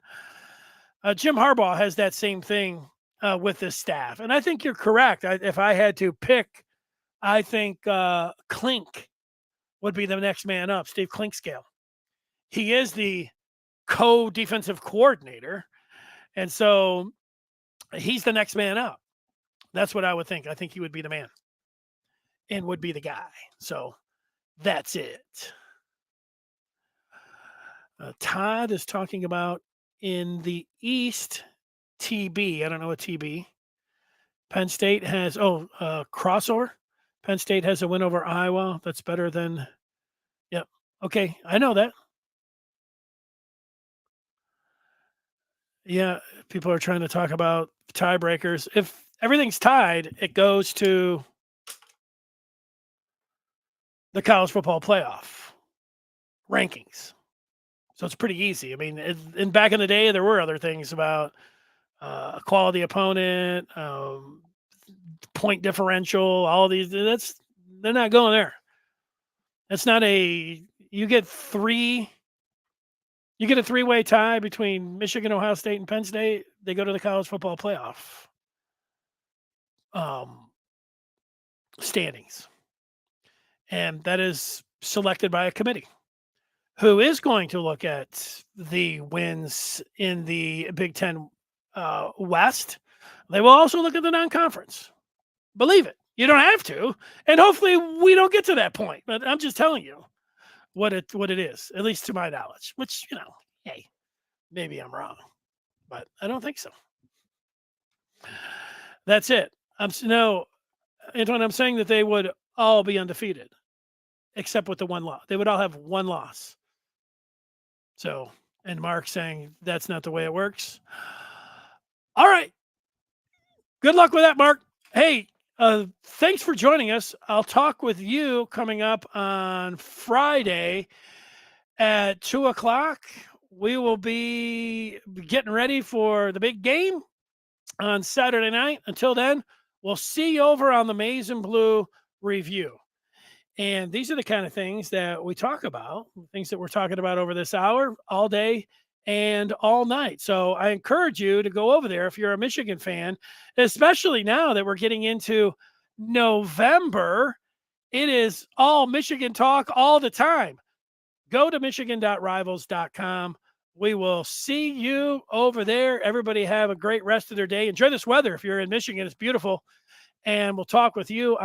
Jim Harbaugh has that same thing with his staff. And I think you're correct. If I had to pick, I think Klink would be the next man up, Steve Clinkscale. He is the co-defensive coordinator. And so he's the next man up. That's what I would think. I think he would be the man and would be the guy. So that's it. Todd is talking about in the East, TB. I don't know what TB. Penn State has, crossover. Penn State has a win over Iowa. That's better than, yep. Okay, I know that. Yeah, people are trying to talk about tiebreakers. If everything's tied, it goes to the college football playoff rankings. So it's pretty easy. I mean, in back in the day, there were other things about a quality opponent, point differential, all of these. They're not going there. That's not you get a three-way tie between Michigan, Ohio State, and Penn State. They go to the college football playoff standings. And that is selected by a committee who is going to look at the wins in the Big Ten West. They will also look at the non-conference. Believe it. You don't have to. And hopefully we don't get to that point. But I'm just telling you what it is, at least to my knowledge, which, hey, maybe I'm wrong. But I don't think so. That's it. Antoine, I'm saying that they would all be undefeated, except with the one loss. They would all have one loss. So, and Mark saying that's not the way it works. All right. Good luck with that, Mark. Hey, thanks for joining us. I'll talk with you coming up on Friday at 2:00. We will be getting ready for the big game on Saturday night. Until then, we'll see you over on the Maize and Blue review. And these are the kind of things that we talk about, things that we're talking about over this hour, all day and all night. So I encourage you to go over there if you're a Michigan fan, especially now that we're getting into November. It is all Michigan talk all the time. Go to michigan.rivals.com. We will see you over there. Everybody have a great rest of their day. Enjoy this weather. If you're in Michigan, it's beautiful. And we'll talk with you on